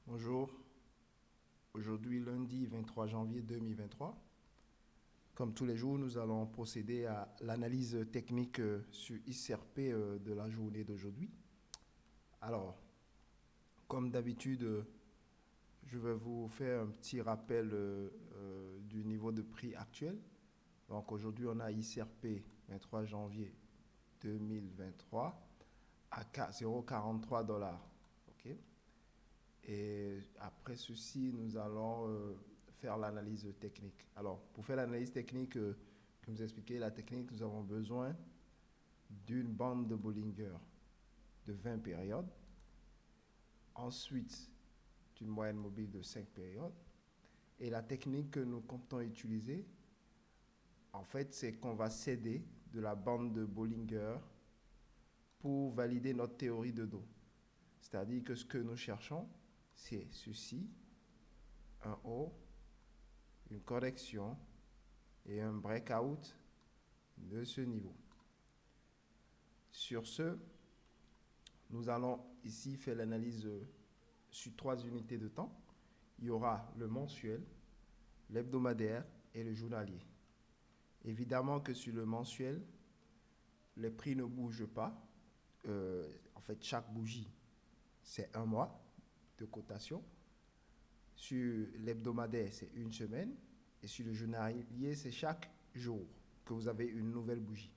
Bonjour, aujourd'hui lundi 23 janvier 2023. Comme tous les jours, nous allons procéder à l'analyse technique sur ICRP de la journée d'aujourd'hui. Alors, comme d'habitude, je vais vous faire un petit rappel du niveau de prix actuel. Donc aujourd'hui, on a ICRP 23 janvier 2023 à 0,43 dollars. OK. Et après ceci, nous allons faire l'analyse technique. Alors, pour faire l'analyse technique, comme vous expliquez, la technique, nous avons besoin d'une bande de Bollinger de 20 périodes. Ensuite, d'une moyenne mobile de 5 périodes. Et la technique que nous comptons utiliser, en fait, c'est qu'on va s'aider de la bande de Bollinger pour valider notre théorie de dos. C'est-à-dire que ce que nous cherchons, c'est ceci, un haut, une correction et un breakout de ce niveau. Sur ce, nous allons ici faire l'analyse sur 3 unités de temps. Il y aura le mensuel, l'hebdomadaire et le journalier. Évidemment que sur le mensuel, les prix ne bougent pas. En fait, chaque bougie, c'est un mois de cotation. Sur l'hebdomadaire, c'est une semaine. Et sur le journalier, c'est chaque jour que vous avez une nouvelle bougie.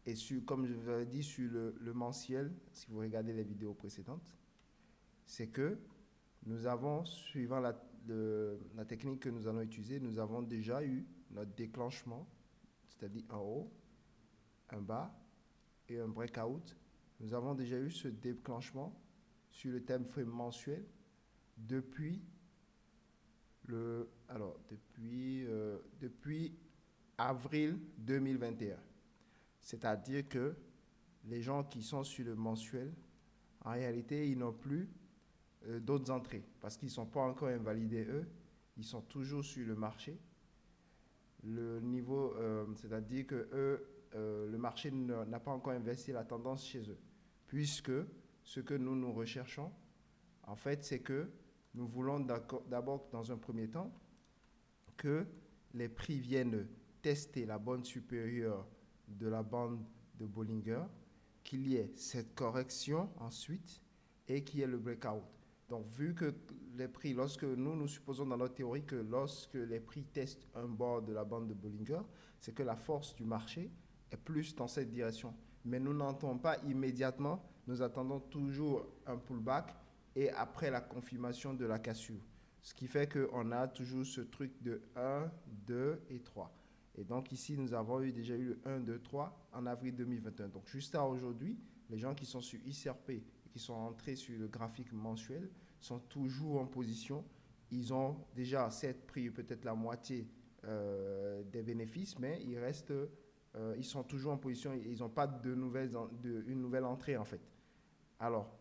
Et comme je vous l'ai dit, sur le mensuel, si vous regardez les vidéos précédentes, c'est que nous avons, suivant la technique que nous allons utiliser, nous avons déjà eu notre déclenchement, c'est-à-dire un haut, un bas et un breakout. Nous avons déjà eu ce déclenchement sur le time frame mensuel depuis avril 2021. C'est-à-dire que les gens qui sont sur le mensuel, en réalité, ils n'ont plus d'autres entrées parce qu'ils ne sont pas encore invalidés, eux. Ils sont toujours sur le marché. Le niveau, c'est-à-dire que eux, le marché n'a pas encore investi la tendance chez eux. Puisque ce que nous recherchons, en fait, c'est que nous voulons d'abord, dans un premier temps, que les prix viennent tester la bande supérieure de la bande de Bollinger, qu'il y ait cette correction ensuite et qu'il y ait le breakout. Donc, vu que les prix, lorsque nous supposons dans notre théorie que lorsque les prix testent un bord de la bande de Bollinger, c'est que la force du marché est plus dans cette direction. Mais nous n'entendons pas immédiatement, nous attendons toujours un pullback et après la confirmation de la cassure. Ce qui fait qu'on a toujours ce truc de 1, 2 et 3. Et donc ici, nous avons déjà eu le 1, 2, 3 en avril 2021. Donc juste à aujourd'hui, les gens qui sont sur ICRP et qui sont entrés sur le graphique mensuel sont toujours en position. Ils ont déjà cette pris peut-être la moitié des bénéfices, mais ils sont toujours en position. Ils n'ont pas une nouvelle entrée en fait. Alors,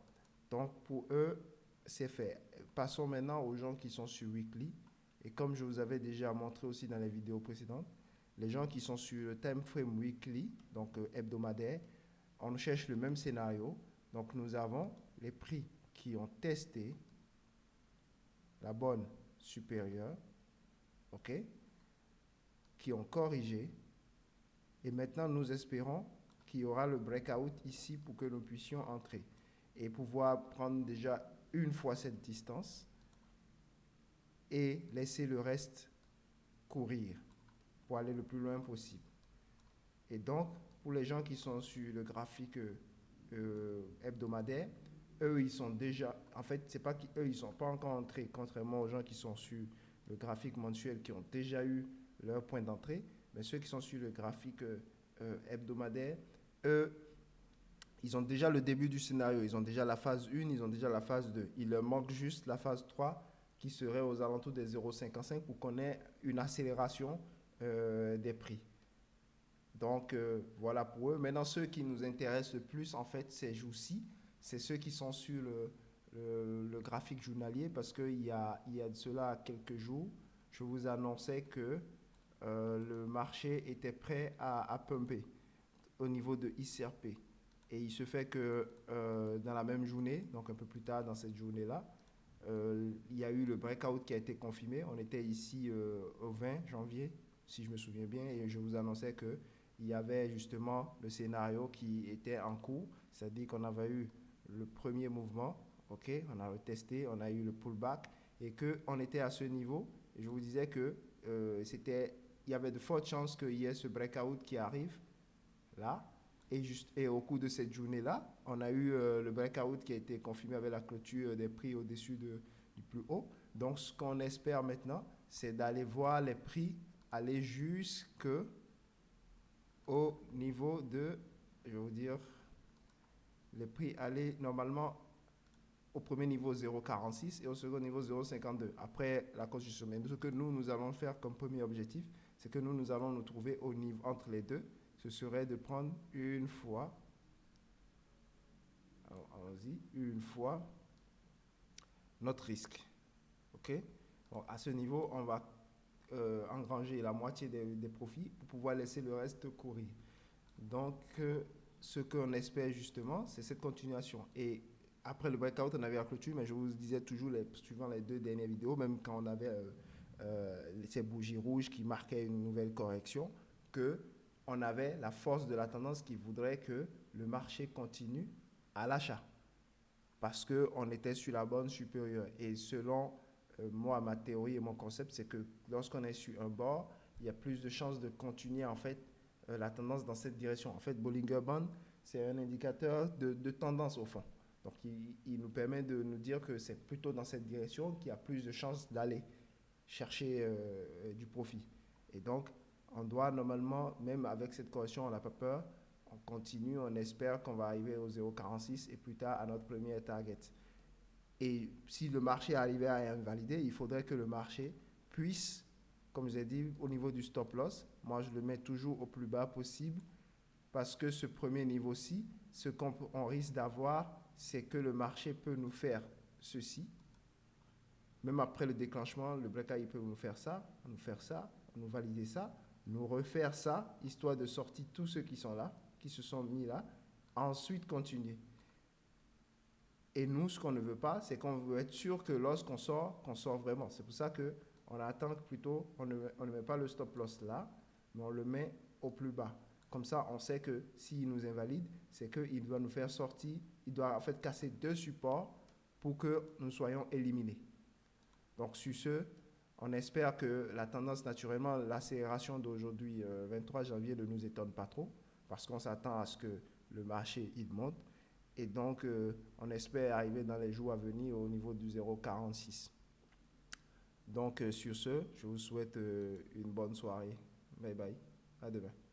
donc pour eux, c'est fait. Passons maintenant aux gens qui sont sur Weekly. Et comme je vous avais déjà montré aussi dans les vidéos précédentes, les gens qui sont sur le time frame weekly, donc hebdomadaire, on cherche le même scénario. Donc nous avons les prix qui ont testé la bonne supérieure, ok, qui ont corrigé. Et maintenant, nous espérons qu'il y aura le breakout ici pour que nous puissions entrer et pouvoir prendre déjà une fois cette distance et laisser le reste courir pour aller le plus loin possible. Et donc, pour les gens qui sont sur le graphique hebdomadaire, eux, ils sont déjà... En fait, c'est pas qu'eux, ils ne sont pas encore entrés, contrairement aux gens qui sont sur le graphique mensuel, qui ont déjà eu leur point d'entrée. Mais ceux qui sont sur le graphique hebdomadaire, eux, ils ont déjà le début du scénario. Ils ont déjà la phase 1, ils ont déjà la phase 2. Il leur manque juste la phase 3 qui serait aux alentours des 0,55 pour qu'on ait une accélération des prix. Donc, voilà pour eux. Maintenant, ceux qui nous intéressent le plus, en fait, ces jours-ci, c'est ceux qui sont sur le graphique journalier parce qu'il y a de cela quelques jours, je vous annonçais que le marché était prêt à pumper au niveau de ICRP. Et il se fait que dans la même journée, donc un peu plus tard dans cette journée-là, il y a eu le breakout qui a été confirmé. On était ici au 20 janvier, si je me souviens bien, et je vous annonçais qu'il y avait justement le scénario qui était en cours, c'est-à-dire qu'on avait eu le premier mouvement, ok, on a testé, on a eu le pullback, et qu'on était à ce niveau. Et je vous disais que il y avait de fortes chances qu'il y ait ce breakout qui arrive là. Et au cours de cette journée-là, on a eu le breakout qui a été confirmé avec la clôture des prix au-dessus du plus haut. Donc, ce qu'on espère maintenant, c'est d'aller voir les prix aller jusqu'au niveau de, je vais vous dire, les prix aller normalement au premier niveau 0,46 et au second niveau 0,52 après la cause du sommet. Ce que nous allons faire comme premier objectif, c'est que nous allons nous trouver au niveau entre les deux. Ce serait de prendre une fois, allons-y, une fois notre risque. Ok? Bon, à ce niveau, on va engranger la moitié des profits pour pouvoir laisser le reste courir. Donc, ce qu'on espère justement, c'est cette continuation. Et après le breakout, on avait la clôture, mais je vous disais toujours, suivant les 2 dernières vidéos, même quand on avait ces bougies rouges qui marquaient une nouvelle correction, qu'on avait la force de la tendance qui voudrait que le marché continue à l'achat. Parce qu'on était sur la bande supérieure. Et selon moi, ma théorie et mon concept, c'est que lorsqu'on est sur un bord, il y a plus de chances de continuer en fait la tendance dans cette direction. En fait, Bollinger Band, c'est un indicateur de tendance au fond. Donc, il nous permet de nous dire que c'est plutôt dans cette direction qu'il y a plus de chances d'aller chercher du profit. Et donc, on doit normalement, même avec cette correction, on n'a pas peur, on continue, on espère qu'on va arriver au 0,46 et plus tard à notre premier target. Et si le marché arrivait à invalider, il faudrait que le marché puisse, comme je l'ai dit, au niveau du stop loss, moi je le mets toujours au plus bas possible parce que ce premier niveau-ci, ce qu'on risque d'avoir, c'est que le marché peut nous faire ceci. Même après le déclenchement, le breakout, il peut nous faire ça, nous valider ça, nous refaire ça, histoire de sortir tous ceux qui sont là, qui se sont mis là, ensuite continuer. Et nous, ce qu'on ne veut pas, c'est qu'on veut être sûr que lorsqu'on sort, qu'on sort vraiment. C'est pour ça qu'on attend plutôt, on ne met pas le stop loss là, mais on le met au plus bas. Comme ça, on sait que s'il nous invalide, c'est qu'il doit nous faire sortir, il doit en fait casser 2 supports pour que nous soyons éliminés. Donc sur ce, on espère que la tendance, naturellement, l'accélération d'aujourd'hui, 23 janvier, ne nous étonne pas trop, parce qu'on s'attend à ce que le marché, il monte. Et donc, on espère arriver dans les jours à venir au niveau du 0,46. Donc, sur ce, je vous souhaite une bonne soirée. Bye bye. À demain.